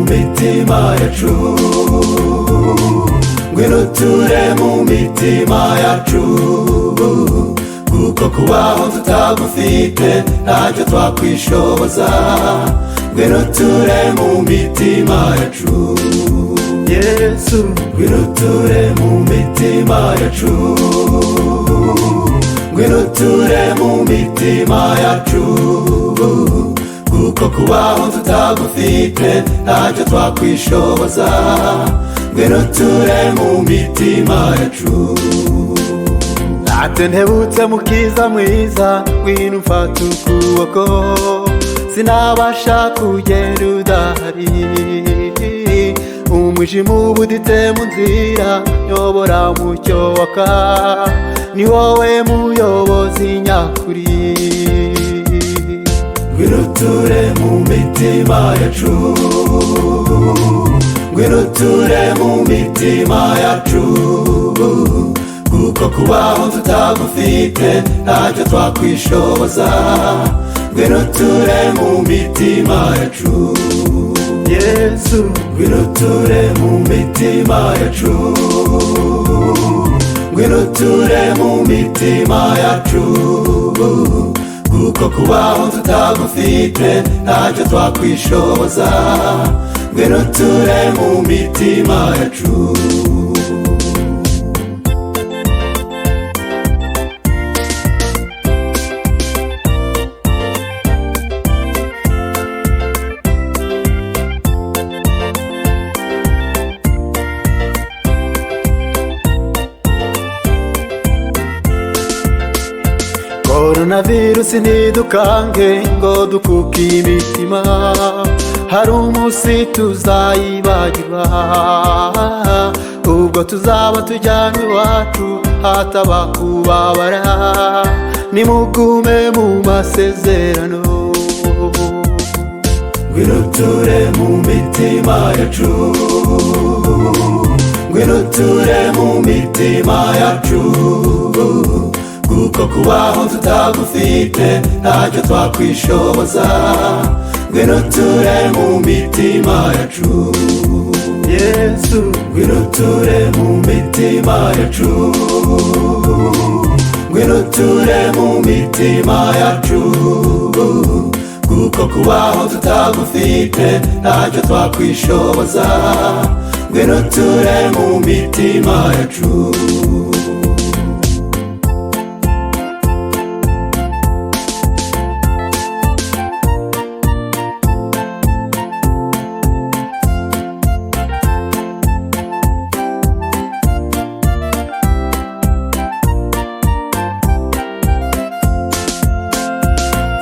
mitima yacu, ngwino ture mu mitima yacu, kuko kubaho tutagufite ntacyo twakwishoboza. Ngwino ture mu mitima yacu, Yesu, ngwino ture mu mitima yacu, ngwino ture mu mitima yacu, kuko kubaho tutagufite ntacyo twakwishoboza. Ngwino ture mu mitima yacu. Ate ntebutse mukiza mwiza, ngwino umfate ukuboko, sinabasha kugenda udahari. Umwijima ubuditse mu nzira, nyobora mucyo waka, ni wowe muyobozi nyakuri. Ngwino ture mu mitima yacu, ngwino ture mu mitima yacu, kuko kubaho tutagufite ntacyo twakwishoboza. Ngwino ture mu mitima yacu, Yesu, ngwino ture mu mitima yacu, ngwino ture mu mitima yacu, kuko kubaho tutagufite ntacyo twakwishoboza. Ngwino ture mu mitima yacu. Coronavirus ntidukange ngo dukuke imitima, hari umunsi tuzayibagirwa, ubwo tuzaba tujyana iwacu hataba kubabara. Nimugume mu masezerano, ngwino ture mu mitima yacu, ngwino ture mu mitima yacu, kuko kubaho tutagufite ntacyo twakwishoboza. Ngwino ture mu mitima yacu, Yesu, ngwino ture mu mitima yacu, ngwino ture mu mitima yacu, kuko kubaho tutagufite ntacyo twakwishoboza. Ngwino ture mu mitima yacu.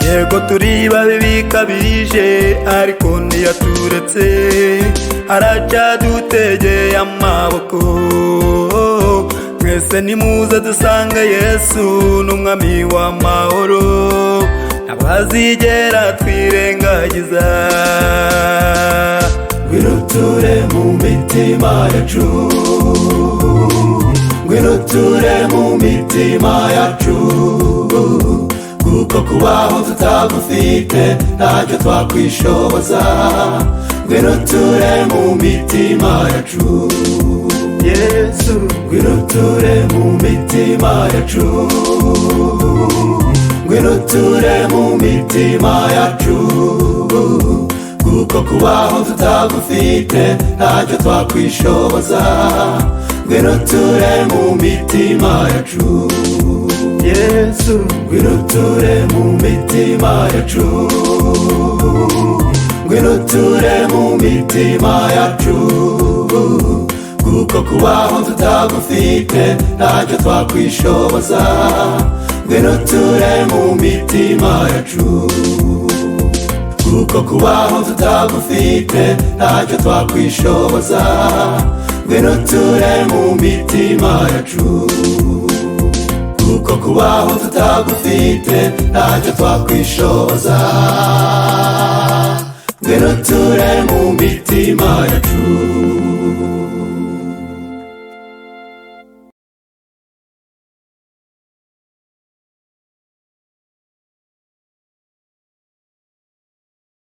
Yego turi babi bikabije, ariko ntiyaturetse, aracyadutegeye amaboko. Mwese nimuze dusange Yesu n'umwami w'amahoro, ntabazigera twirengagiza. Ngwino ture mu mitima yacu, ngwino ture mu mitima yacu, kuko kubaho tutagufite ntacyo twakwishoboza. Ngwino ture mu mitima yacu, Yesu, ngwino ture mu mitima yacu, ngwino ture mu mitima yacu, kuko kubaho tutagufite ntacyo twakwishoboza. Ngwino ture mu mitima yacu, Yesu, ngwino ture mu mitima yacu, ngwino ture mu mitima yacu, kuko kubaho tutagufite ntacyo twakwishoboza. Ngwino ture mu mitima yacu, kuko kubaho tutagufite ntacyo twakwishoboza. Ngwino ture mu mitima yacu, kuko kubaho tutagufite ntacyo twakwishoboza. Ngwino ture mu mitima yacu.